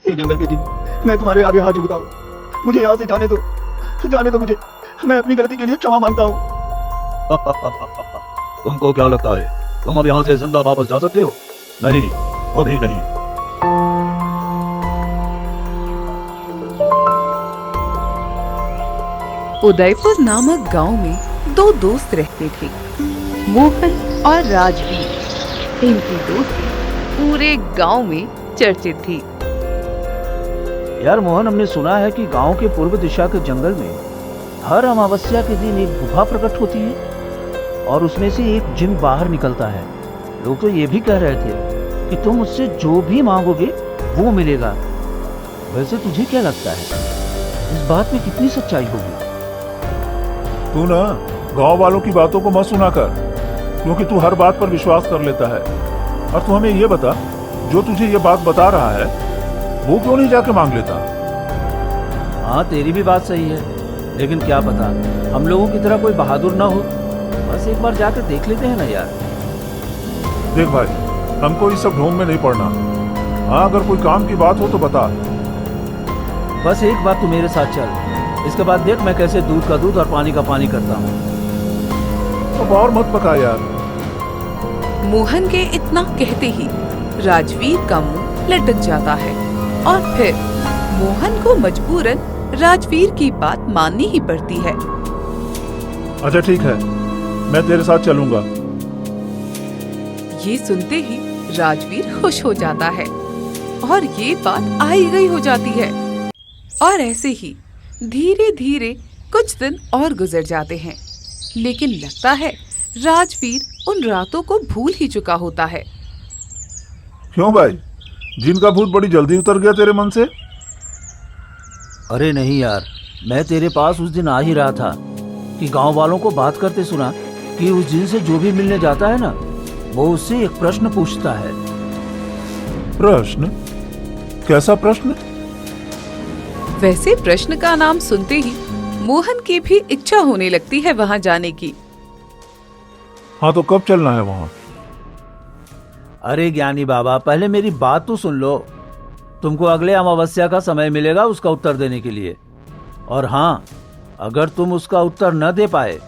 हे जंगल के जीव, मैं तुम्हारे आगे हाथ झुकता हूँ, मुझे यहाँ से जाने दो मुझे, मैं अपनी गलती के लिए क्षमा मांगता हूँ। तुमको क्या लगता है तुम अब यहाँ से जिंदा वापस जा सकते हो? नहीं, कभी नहीं। उदयपुर नामक गांव में दो दोस्त रहते थे, मोहन और राजवीर। इनकी दोस्ती पूरे गांव में चर्चित थी। यार मोहन, हमने सुना है कि गांव के पूर्व दिशा के जंगल में हर अमावस्या के दिन एक गुफा प्रकट होती है और उसमें से एक जिन बाहर निकलता है। लोग तो ये भी कह रहे थे कि तुम उससे जो भी मांगोगे वो मिलेगा। वैसे तुझे क्या लगता है इस बात में कितनी सच्चाई होगी? तू ना गांव वालों की बातों को मत सुना कर, क्योंकि तू हर बात पर विश्वास कर लेता है। और तू हमें ये बता, जो तुझे ये बात बता रहा है वो क्यों नहीं जाके मांग लेता? हाँ, तेरी भी बात सही है, लेकिन क्या पता हम लोगों की तरह कोई बहादुर ना हो। बस एक बार जाकर देख लेते हैं ना यार। देख भाई, हमको इस सब ढोंग में नहीं पड़ना। हाँ, अगर कोई काम की बात हो तो बता। बस एक बार तू मेरे साथ चल, इसके बाद देख मैं कैसे दूध का दूध और पानी का पानी करता हूँ। अब और मत पका यार। मोहन के इतना कहते ही राजवीर का मुंह लटक जाता है और फिर मोहन को मजबूरन राजवीर की बात माननी ही पड़ती है। अच्छा ठीक है, मैं तेरे साथ चलूंगा। ये सुनते ही राजवीर खुश हो जाता है और ये बात आई गई हो जाती है। और ऐसे ही धीरे धीरे कुछ दिन और गुजर जाते हैं, लेकिन लगता है राजवीर उन रातों को भूल ही चुका होता है। क्यों भाई, जिन का भूत बड़ी जल्दी उतर गया तेरे मन से? अरे नहीं यार, मैं तेरे पास उस दिन आ ही रहा था कि गांव वालों को बात करते सुना कि उस जिन से जो भी मिलने जाता है ना, वो उससे एक प्रश्न पूछता है। प्रश्न? कैसा प्रश्न? वैसे प्रश्न का नाम सुनते ही मोहन की भी इच्छा होने लगती है वहां जाने की। हाँ, तो कब चलना है वहां? अरे ज्ञानी बाबा, पहले मेरी बात तो सुन लो। तुमको अगले अमावस्या का समय मिलेगा उसका उत्तर देने के लिए। और हाँ, अगर तुम उसका उत्तर न दे पाए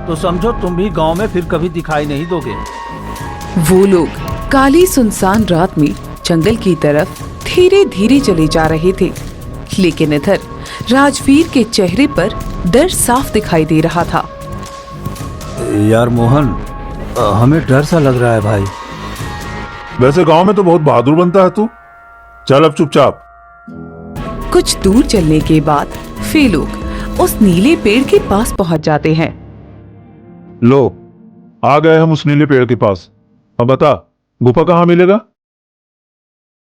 तो समझो तुम भी गांव में फिर कभी दिखाई नहीं दोगे। वो लोग काली सुनसान रात में जंगल की तरफ धीरे धीरे चले जा रहे थे, लेकिन इधर राजवीर के चेहरे पर डर साफ दिखाई दे रहा था। यार मोहन, हमें डर सा लग रहा है भाई। वैसे गांव में तो बहुत बहादुर बनता है तू। चल अब चुपचाप। कुछ दूर चलने के बाद वे लोग उस नीले पेड़ के पास पहुंच जाते हैं। लो, आ गए हम उस नीले पेड़ के पास। अब बता, गुफा कहाँ मिलेगा?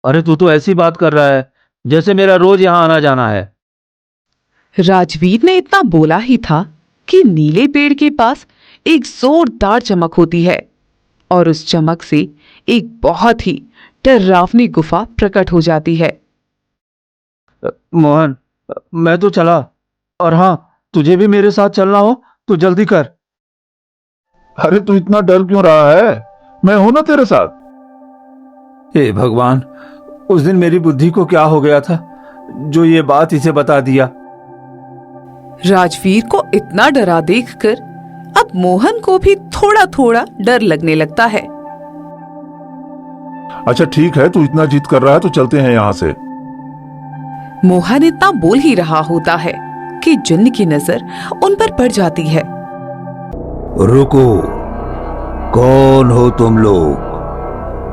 अरे तू तो ऐसी बात कर रहा है जैसे मेरा रोज यहाँ आना जाना है। राजवीर ने इतना बोला ही था कि नीले पेड़ के पास एक जोरदार चमक होती है और उस चमक से एक बहुत ही डरावनी गुफा प्रकट हो जाती है। मोहन, मैं तो चला, और हाँ, तुझे भी मेरे साथ चलना हो तो जल्दी कर। अरे तू इतना डर क्यों रहा है? मैं हूं ना तेरे साथ। हे भगवान, उस दिन मेरी बुद्धि को क्या हो गया था जो ये बात इसे बता दिया। राजवीर को इतना डरा देखकर अब मोहन को भी थोड़ा थोड़ा डर लगने लगता है। अच्छा ठीक है, तू इतना जिद कर रहा है तो चलते हैं यहाँ से। मोहन इतना बोल ही रहा होता है कि जिन्न की नजर उन पर पड़ जाती है। रुको, कौन हो तुम लोग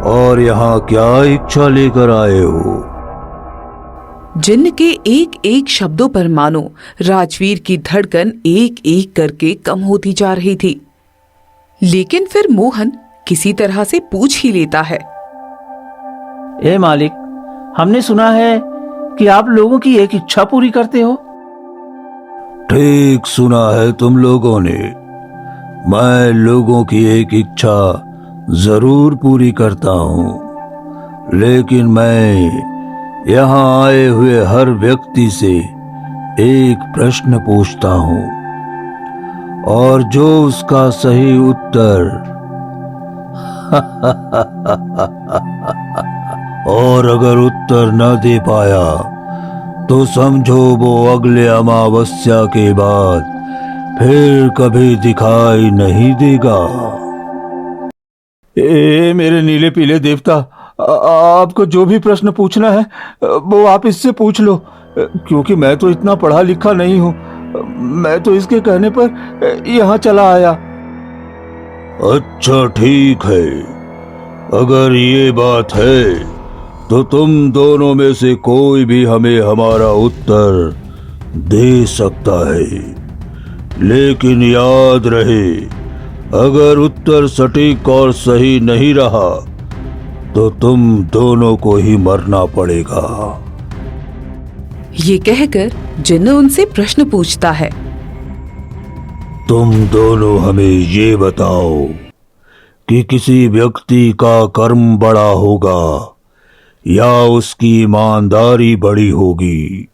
और यहाँ क्या इच्छा लेकर आए हो? जिन्न के एक एक शब्दों पर मानो राजवीर की धड़कन एक एक करके कम होती जा रही थी, लेकिन फिर मोहन किसी तरह से पूछ ही लेता है। ए मालिक, हमने सुना है कि आप लोगों की एक इच्छा पूरी करते हो। ठीक सुना है तुम लोगों ने। मैं लोगों की एक इच्छा जरूर पूरी करता हूँ, लेकिन मैं यहाँ आए हुए हर व्यक्ति से एक प्रश्न पूछता हूँ और जो उसका सही उत्तर और अगर उत्तर न दे पाया तो समझो वो अगले अमावस्या के बाद फिर कभी दिखाई नहीं देगा। मेरे नीले पीले देवता, आपको जो भी प्रश्न पूछना है वो आप इससे पूछ लो, क्योंकि मैं तो इतना पढ़ा लिखा नहीं हूँ। मैं तो इसके कहने पर यहाँ चला आया। अच्छा ठीक है, अगर ये बात है तो तुम दोनों में से कोई भी हमें हमारा उत्तर दे सकता है, लेकिन याद रहे अगर उत्तर सटीक और सही नहीं रहा तो तुम दोनों को ही मरना पड़ेगा। ये कहकर जिन्न उनसे प्रश्न पूछता है। तुम दोनों हमें ये बताओ कि किसी व्यक्ति का कर्म बड़ा होगा या उसकी ईमानदारी बड़ी होगी।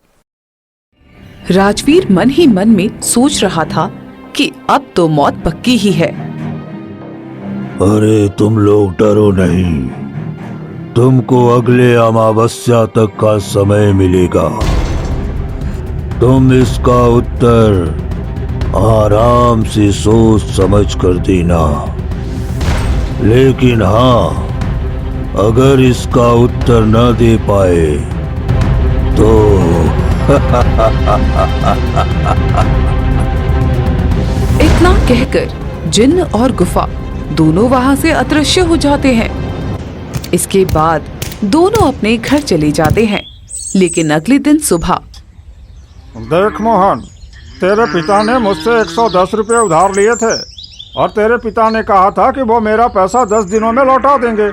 राजवीर मन ही मन में सोच रहा था कि अब तो मौत पक्की ही है। अरे तुम लोग डरो नहीं, तुमको अगले अमावस्या तक का समय मिलेगा। तुम इसका उत्तर आराम से सोच समझ कर देना, लेकिन हाँ, अगर इसका उत्तर न दे पाए तो इतना कहकर जिन्न और गुफा दोनों वहां से अदृश्य हो जाते हैं। इसके बाद दोनों अपने घर चले जाते हैं। लेकिन अगले दिन सुबह, देख मोहन, तेरे पिता ने मुझसे 110 रुपये उधार लिए थे और तेरे पिता ने कहा था कि वो मेरा पैसा 10 दिनों में लौटा देंगे,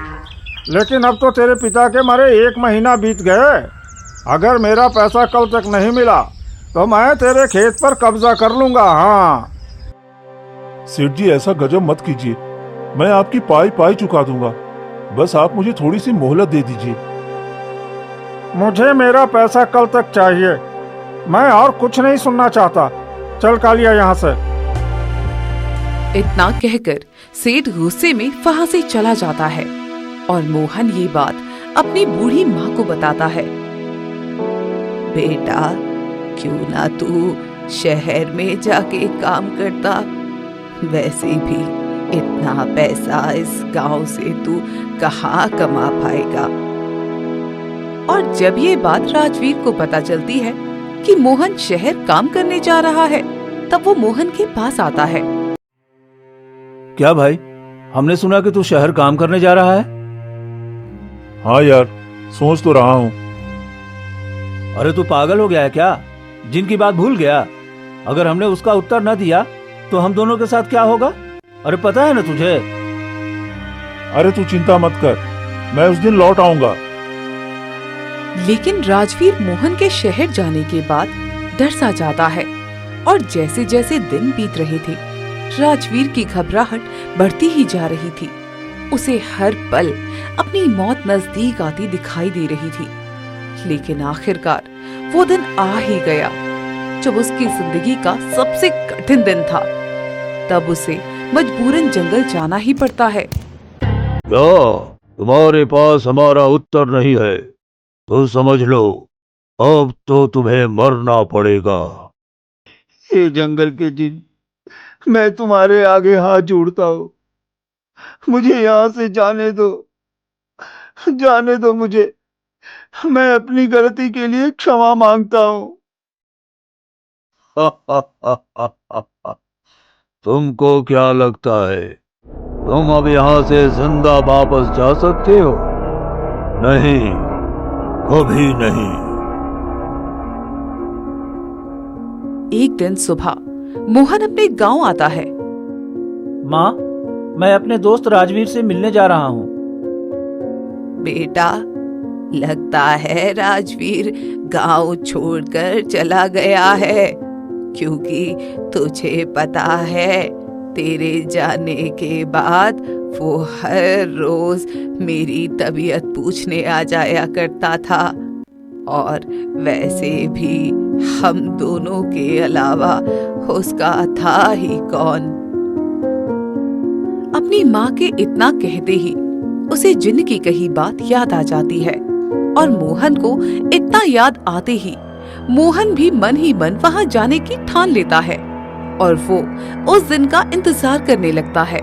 लेकिन अब तो तेरे पिता के मरे 1 महीना बीत गए। अगर मेरा पैसा कल तक नहीं मिला तो मैं तेरे खेत पर कब्जा कर लूंगा। हाँ सेठ जी, ऐसा गजब मत कीजिए, मैं आपकी पाई पाई चुका दूंगा, बस आप मुझे थोड़ी सी मोहलत दे दीजिए। मुझे मेरा पैसा कल तक चाहिए, मैं और कुछ नहीं सुनना चाहता। चल कालिया यहाँ से। इतना कहकर सेठ गुस्से में वहां से चला जाता है और मोहन ये बात अपनी बूढ़ी माँ को बताता है। बेटा, क्यों ना तू शहर में जाके काम करता, वैसे भी इतना पैसा इस गांव से तू कहाँ कमा पाएगा। और जब ये बात राजवीर को पता चलती है कि मोहन शहर काम करने जा रहा है, तब वो मोहन के पास आता है। क्या भाई, हमने सुना कि तू शहर काम करने जा रहा है? हाँ यार, सोच तो रहा हूँ। अरे तू पागल हो गया है क्या? जिनकी बात भूल गया? अगर हमने उसका उत्तर न दिया तो हम दोनों के साथ क्या होगा? अरे पता है ना तुझे? अरे तू चिंता मत कर, मैं उस दिन लौट आऊंगा। लेकिन राजवीर मोहन के शहर जाने के बाद डर सा जाता है और जैसे जैसे दिन बीत रहे थे, राजवीर की घबराहट बढ़ती ही जा रही थी। उसे हर पल अपनी मौत नजदीक आती दिखाई दे रही थी। लेकिन आखिरकार वो दिन आ ही गया जब उसकी जिंदगी का सबसे कठिन दिन था। तब उसे मजबूरन जंगल जाना ही पड़ता है। क्या तुम्हारे पास हमारा उत्तर नहीं है तो समझ लो, अब तो तुम्हें मरना पड़ेगा। हे जंगल के जिन, मैं तुम्हारे आगे हाथ जोड़ता हूँ, मुझे यहाँ से जाने दो मुझे। मैं अपनी गलती के लिए क्षमा मांगता हूँ। तुमको क्या लगता है तुम अब यहाँ से जिंदा वापस जा सकते हो? नहीं, कभी नहीं। एक दिन सुबह मोहन अपने गांव आता है। माँ, मैं अपने दोस्त राजवीर से मिलने जा रहा हूँ। बेटा, लगता है राजवीर गांव छोड़कर चला गया है, क्योंकि तुझे पता है तेरे जाने के बाद वो हर रोज मेरी तबीयत पूछने आ जाया करता था। और वैसे भी हम दोनों के अलावा उसका था ही कौन। अपनी माँ के इतना कहते ही उसे जिन्न की कही बात याद आ जाती है। और मोहन को इतना याद आते ही मोहन भी मन ही मन वहां जाने की ठान लेता है और वो उस दिन का इंतजार करने लगता है।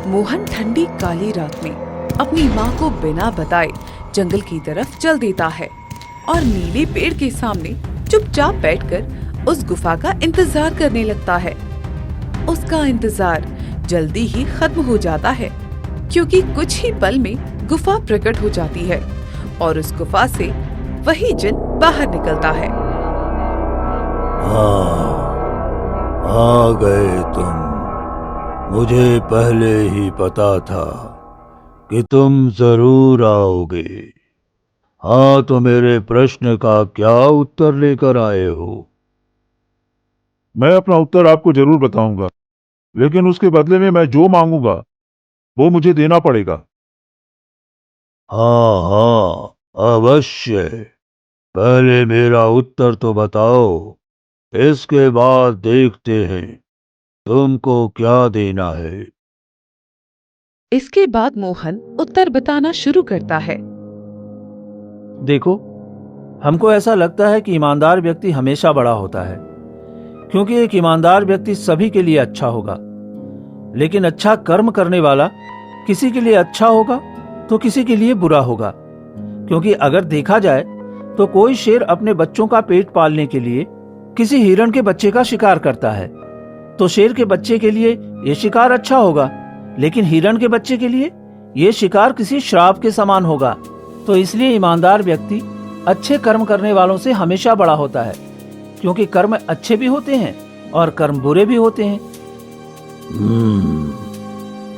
मोहन ठंडी काली रात में अपनी माँ को बिना बताए जंगल की तरफ चल देता है और नीले पेड़ के सामने चुपचाप बैठकर उस गुफा का इंतजार करने लगता है। उसका इंतजार जल्दी ही खत्म हो जाता है क्योंकि कुछ ही पल में गुफा प्रकट हो जाती है और उस गुफा से वही जिन बाहर निकलता है। हाँ, आ गए तुम। मुझे पहले ही पता था कि तुम जरूर आओगे। हाँ, तो मेरे प्रश्न का क्या उत्तर लेकर आए हो? मैं अपना उत्तर आपको जरूर बताऊंगा, लेकिन उसके बदले में मैं जो मांगूंगा वो मुझे देना पड़ेगा। हाँ हाँ, अवश्य। पहले मेरा उत्तर तो बताओ, इसके बाद देखते हैं तुमको क्या देना है। इसके बाद मोहन उत्तर बताना शुरू करता है। देखो, हमको ऐसा लगता है कि ईमानदार व्यक्ति हमेशा बड़ा होता है, क्योंकि एक ईमानदार व्यक्ति सभी के लिए अच्छा होगा। लेकिन अच्छा कर्म करने वाला किसी के लिए अच्छा होगा तो किसी के लिए बुरा होगा, क्योंकि अगर देखा जाए तो कोई शेर अपने बच्चों का पेट पालने के लिए किसी हिरण के बच्चे का शिकार करता है, तो शेर के बच्चे के लिए ये शिकार अच्छा होगा, लेकिन हिरण के बच्चे के लिए ये शिकार किसी श्राप के समान होगा। तो इसलिए ईमानदार व्यक्ति अच्छे कर्म करने वालों से हमेशा बड़ा होता है, क्योंकि कर्म अच्छे भी होते हैं और कर्म बुरे भी होते हैं।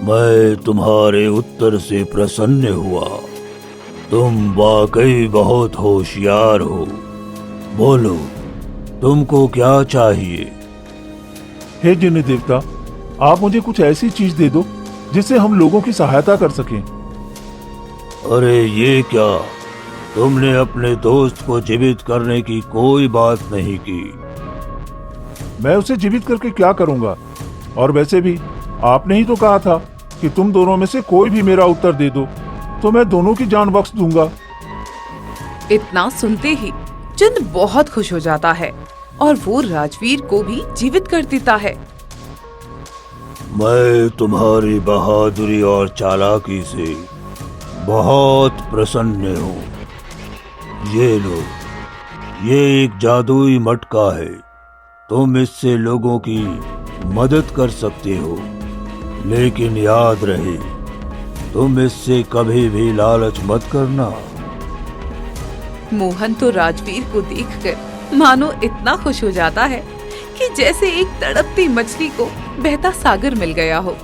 मैं तुम्हारे उत्तर से प्रसन्न हुआ। तुम वाकई बहुत होशियार हो। बोलो, तुमको क्या चाहिए? हे जिन्न देवता, आप मुझे कुछ ऐसी चीज दे दो जिससे हम लोगों की सहायता कर सकें। अरे ये क्या, तुमने अपने दोस्त को जीवित करने की कोई बात नहीं की। मैं उसे जीवित करके क्या करूंगा? और वैसे भी आपने ही तो कहा था कि तुम दोनों में से कोई भी मेरा उत्तर दे दो तो मैं दोनों की जान बख्श दूंगा। इतना सुनते ही जिन बहुत खुश हो जाता है और वो राजवीर को भी जीवित कर देता है। मैं तुम्हारी बहादुरी और चालाकी से बहुत प्रसन्न हूँ। ये लो, ये एक जादुई मटका है। तुम इससे लोगों की मदद कर सकते हो, लेकिन याद रहे, तुम इससे कभी भी लालच मत करना। मोहन तो राजवीर को देखकर मानो इतना खुश हो जाता है कि जैसे एक तड़पती मछली को बहता सागर मिल गया हो।